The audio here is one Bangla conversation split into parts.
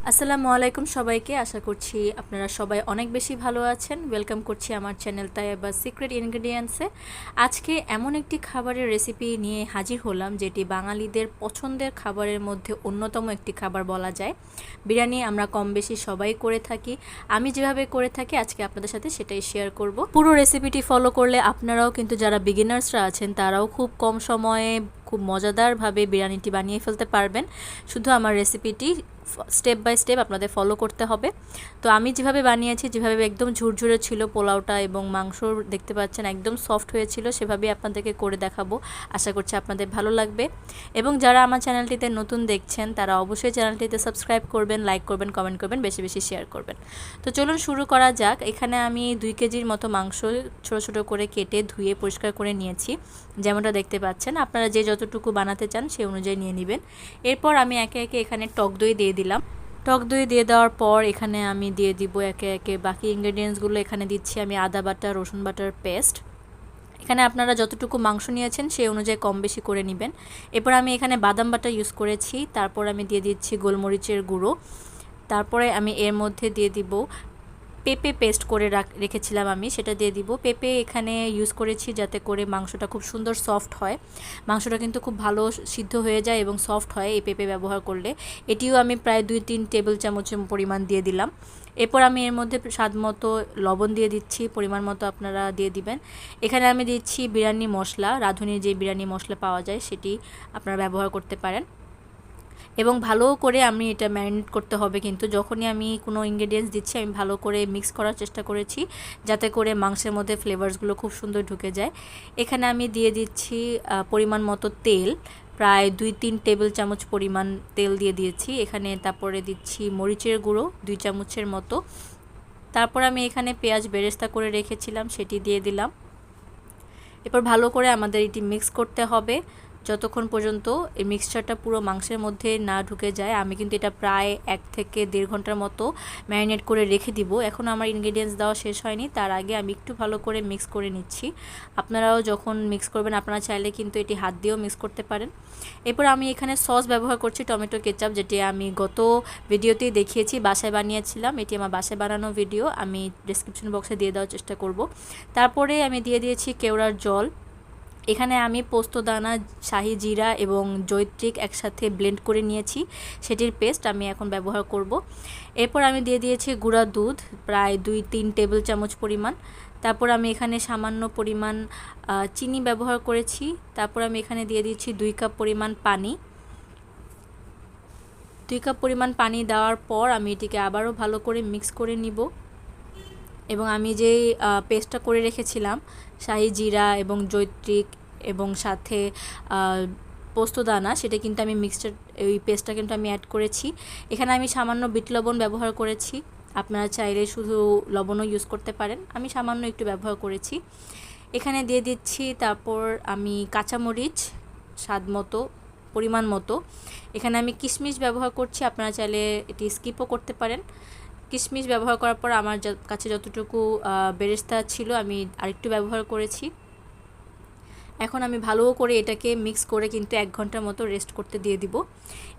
আসসালামু আলাইকুম সবাইকে। আশা করছি আপনারা সবাই অনেক বেশি ভালো আছেন। ওয়েলকাম করছি আমার চ্যানেল তাইবা সিক্রেট ইনগ্রেডিয়েন্টসে। আজকে এমন একটি খাবারের রেসিপি নিয়ে হাজির হলাম যেটি বাঙালিদের পছন্দের খাবারের মধ্যে অন্যতম একটি খাবার বলা যায়। বিরিয়ানি আমরা কম বেশি সবাই করে থাকি। আমি যেভাবে করে থাকি আজকে আপনাদের সাথে সেটাই শেয়ার করব। পুরো রেসিপিটি ফলো করলে আপনারাও কিন্তু যারা বিগিনার্সরা আছেন তারাও খুব কম সময়ে খুব মজাদারভাবে বিরিয়ানিটি বানিয়ে ফেলতে পারবেন। শুধু আমার রেসিপিটি স্টেপ বাই স্টেপ আপনাদের ফলো করতে হবে। তো আমি যেভাবে বানিয়েছি, যেভাবে একদম ঝুরঝুরে ছিল পোলাওটা এবং মাংস দেখতে পাচ্ছেন একদম সফট হয়েছিল, সেভাবেই আপনাদেরকে করে দেখাবো। আশা করছি আপনাদের ভালো লাগবে। এবং যারা আমার চ্যানেলটিতে নতুন দেখছেন তারা অবশ্যই চ্যানেলটিতে সাবস্ক্রাইব করবেন, লাইক করবেন, কমেন্ট করবেন, বেশি বেশি শেয়ার করবেন। তো চলুন শুরু করা যাক। এখানে আমি 2 কেজির মতো মাংস ছোটো ছোটো করে কেটে ধুয়ে পরিষ্কার করে নিয়েছি, যেমনটা দেখতে পাচ্ছেন। আপনারা যে যতটুকু বানাতে চান সেই অনুযায়ী নিয়ে নেবেন। এরপর আমি একে একে এখানে টক দই দিয়ে দিলাম। টক দই দিয়ে দেওয়ার পর এখানে আমি দিয়ে দিব একে একে বাকি ইনগ্রেডিয়েন্টসগুলো। এখানে দিচ্ছি আমি আদা বাটা, রসুন বাটার পেস্ট। এখানে আপনারা যতটুকু মাংস নিয়েছেন সেই অনুযায়ী কম বেশি করে নেবেন। এরপর আমি এখানে বাদাম বাটা ইউজ করেছি। তারপর আমি দিয়ে দিচ্ছি গোলমরিচের গুঁড়ো। তারপরে আমি এর মধ্যে দিয়ে দিব পেঁপে পেস্ট করে রেখেছিলাম আমি, সেটা দিয়ে দিব। পেঁপে এখানে ইউজ করেছি যাতে করে মাংসটা খুব সুন্দর সফট হয়। মাংসটা কিন্তু খুব ভালো সিদ্ধ হয়ে যায় এবং সফট হয় এই পেঁপে ব্যবহার করলে। এটিও আমি প্রায় 2-3 টেবিল চামচ পরিমাণ দিয়ে দিলাম। এরপর আমি এর মধ্যে স্বাদ মতো লবণ দিয়ে দিচ্ছি, পরিমাণ মতো আপনারা দিয়ে দিবেন। এখানে আমি দিচ্ছি বিরিয়ানি মশলা, রাঁধুনির যে বিরিয়ানি মশলা পাওয়া যায় সেটি আপনারা ব্যবহার করতে পারেন। এবং ভালো করে আমি এটা ম্যারিনেট করতে হবে, কিন্তু যখনই আমি কোনো ইনগ্রেডিয়েন্টস দিচ্ছি আমি ভালো করে মিক্স করার চেষ্টা করেছি যাতে করে মাংসের মধ্যে ফ্লেভারসগুলো খুব সুন্দর ঢুকে যায়। এখানে আমি দিয়ে দিচ্ছি পরিমাণ মতো তেল, প্রায় 2-3 টেবিল চামচ পরিমাণ তেল দিয়ে দিয়েছি এখানে। তারপরে দিচ্ছি মরিচের গুঁড়ো 2 চামচের মতো। তারপর আমি এখানে পেঁয়াজ বেরেস্তা করে রেখেছিলাম সেটি দিয়ে দিলাম। এরপর ভালো করে আমাদের এটি মিক্স করতে হবে যতক্ষণ পর্যন্ত এই মিক্সচারটা পুরো মাংসের মধ্যে না ঢুকে যায়। আমি কিন্তু এটা প্রায় 1 থেকে 1.5 ঘন্টার মতো ম্যারিনেট করে রেখে দিব। এখন আমার ইনগ্রেডিয়েন্টস দেওয়া শেষ হয়নি, তার আগে আমি একটু ভালো করে মিক্স করে নিচ্ছি। আপনারাও যখন মিক্স করবেন আপনারা চাইলে কিন্তু এটি হাত দিয়েও মিক্স করতে পারেন। এরপর আমি এখানে সস ব্যবহার করছি টমেটো কেচাপ, যেটি আমি গত ভিডিওতেই দেখিয়েছি, বাসায় বানিয়েছিলাম। এটি আমার বাসায় বানানো ভিডিও, আমি ডেসক্রিপশন বক্সে দিয়ে দেওয়ার চেষ্টা করব। তারপরে আমি দিয়ে দিয়েছি কেওড়ার জল। এখানে আমি পোস্তদানা, শাহি জিরা এবং জয়িত্রিক একসাথে ব্লেন্ড করে নিয়েছি, সেটির পেস্ট আমি এখন ব্যবহার করব। এরপর আমি দিয়ে দিয়েছি গুঁড়া দুধ প্রায় 2-3 টেবিল চামচ পরিমাণ। তারপর আমি এখানে সামান্য পরিমাণ চিনি ব্যবহার করেছি। তারপর আমি এখানে দিয়ে দিচ্ছি 2 কাপ পরিমাণ পানি। 2 কাপ পরিমাণ পানি দেওয়ার পর আমি এটিকে আবারও ভালো করে মিক্স করে নিব। এবং আমি যেই পেস্টটা করে রেখেছিলাম শাহি জিরা এবং জয়িত্রিক এবং সাথে পোস্তদানা, সেটা কিন্তু আমি ওই পেস্টটা কিন্তু আমি অ্যাড করেছি। এখানে আমি সামান্য বিট লবণ ব্যবহার করেছি, আপনারা চাইলে শুধু লবণও ইউজ করতে পারেন, আমি সামান্য একটু ব্যবহার করেছি। এখানে দিয়ে দিচ্ছি তারপর আমি কাঁচামরিচ স্বাদ মতো, পরিমাণ মতো। এখানে আমি কিশমিশ ব্যবহার করছি, আপনারা চাইলে এটি স্কিপও করতে পারেন। কিশমিশ ব্যবহার করার পর আমার কাছে যতটুকু বেরেস্তা ছিল আমি আরেকটু ব্যবহার করেছি। এখন আমি ভালো করে এটাকে মিক্স করে কিন্তু 1 ঘন্টার মতো রেস্ট করতে দিয়ে দিব।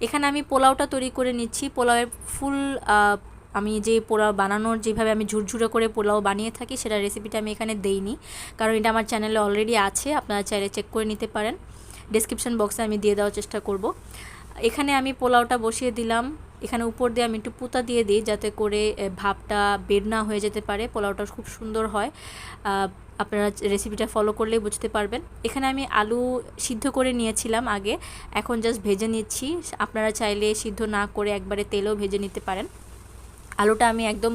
এখানে আমি পোলাওটা তৈরি করে নিচ্ছি। পোলাওয়ের ফুল আমি যে পোলাও বানানোর যেভাবে আমি ঝুরঝুরে করে পোলাও বানিয়ে থাকি সেটা রেসিপিটা আমি এখানে দেইনি, কারণ এটা আমার চ্যানেলে অলরেডি আছে, আপনারা চাইলে চেক করে নিতে পারেন। ডেসক্রিপশন বক্সে আমি দিয়ে দেওয়ার চেষ্টা করব। এখানে আমি পোলাওটা বসিয়ে দিলাম। এখানে উপর দিয়ে আমি একটু পুতা দিয়ে দিই যাতে করে ভাপটা বের না হয়ে যেতে পারে, পোলাওটা খুব সুন্দর হয়। আপনারা রেসিপিটা ফলো করলেই বুঝতে পারবেন। এখানে আমি আলু সিদ্ধ করে নিয়েছিলাম আগে, এখন জাস্ট ভেজে নিচ্ছি। আপনারা চাইলে সিদ্ধ না করে একবারে তেলেও ভেজে নিতে পারেন। আলুটা আমি একদম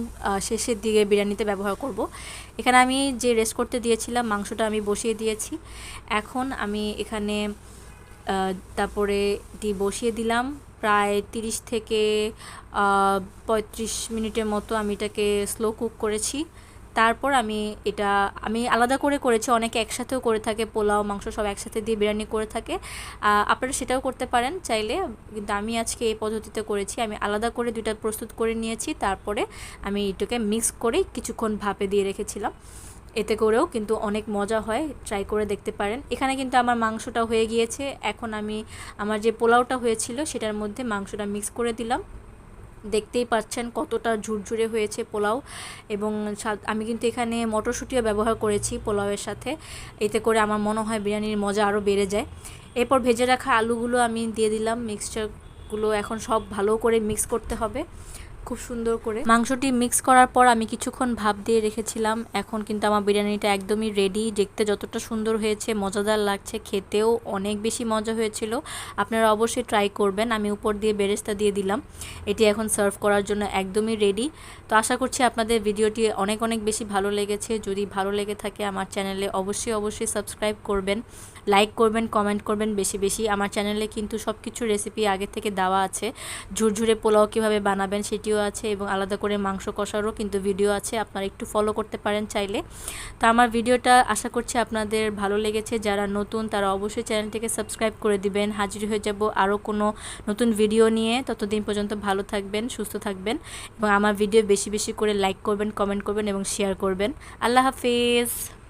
শেষের দিকে বিরিয়ানিতে ব্যবহার করব। এখানে আমি যে রেস্ট করতে দিয়েছিলাম মাংসটা আমি বসিয়ে দিয়েছি। এখন আমি এখানে তারপরে বসিয়ে দিলাম প্রায় 30 থেকে 35 মিনিটের মতো আমি এটাকে স্লো কুক করেছি। তারপর আমি আলাদা করে করেছি, অনেকে একসাথেও করে থাকে, পোলাও মাংস সব একসাথে দিয়ে বিরিয়ানি করে থাকে, আপনারা সেটাও করতে পারেন চাইলে, কিন্তু আমি আজকে এই পদ্ধতিতে করেছি। আমি আলাদা করে দুইটা প্রস্তুত করে নিয়েছি, তারপরে আমি এটাকে মিক্স করে কিছুক্ষণ ভাপে দিয়ে রেখেছিলাম। এতে করেও কিন্তু অনেক মজা হয়, ট্রাই করে দেখতে পারেন। এখানে কিন্তু আমার মাংসটা হয়ে গিয়েছে। এখন আমি আমার যে পোলাওটা হয়েছিল সেটার মধ্যে মাংসটা মিক্স করে দিলাম। দেখতেই পাচ্ছেন কতটা ঝুরঝুরে হয়েছে পোলাও। এবং আমি কিন্তু এখানে মটরশুঁটিও ব্যবহার করেছি পোলাওয়ের সাথে, এতে করে আমার মনে হয় বিরিয়ানির মজা আরও বেড়ে যায়। এরপর ভেজে রাখা আলুগুলো আমি দিয়ে দিলাম। মিক্সচারগুলো এখন সব ভালো করে মিক্স করতে হবে খুব সুন্দর করে। মাংসটি মিক্স করার পর আমি কিছুক্ষণ ভাপ দিয়ে রেখেছিলাম। এখন কিন্তু আমার বিরিয়ানিটা একদমই রেডি। দেখতে যতটা সুন্দর হয়েছে, মজাদার লাগছে, খেতেও অনেক বেশি মজা হয়েছিল। আপনারা অবশ্যই ট্রাই করবেন। আমি উপর দিয়ে বেরেস্তা দিয়ে দিলাম। এটি এখন সার্ভ করার জন্য একদমই রেডি। তো আশা করছি আপনাদের ভিডিওটি অনেক অনেক বেশি ভালো লেগেছে। যদি ভালো লেগে থাকে আমার চ্যানেলে অবশ্যই সাবস্ক্রাইব করবেন, লাইক করবেন, কমেন্ট করবেন বেশি বেশি। আমার চ্যানেলে কিন্তু সব কিছু রেসিপি আগে থেকে দেওয়া আছে। ঝুরঝুরে পোলাও কীভাবে বানাবেন সেটিও আছে, এবং আলাদা করে মাংস কষারও কিন্তু ভিডিও আছে, আপনারা একটু ফলো করতে পারেন চাইলে। তো আমার ভিডিওটা আশা করছি আপনাদের ভালো লেগেছে। যারা নতুন তারা অবশ্যই চ্যানেলটিকে সাবস্ক্রাইব করে দিবেন। হাজির হয়ে যাব আরও কোনো নতুন ভিডিও নিয়ে। ততদিন পর্যন্ত ভালো থাকবেন, সুস্থ থাকবেন, এবং আমার ভিডিও বেশি বেশি করে লাইক করবেন, কমেন্ট করবেন এবং শেয়ার করবেন। আল্লাহ হাফেজ।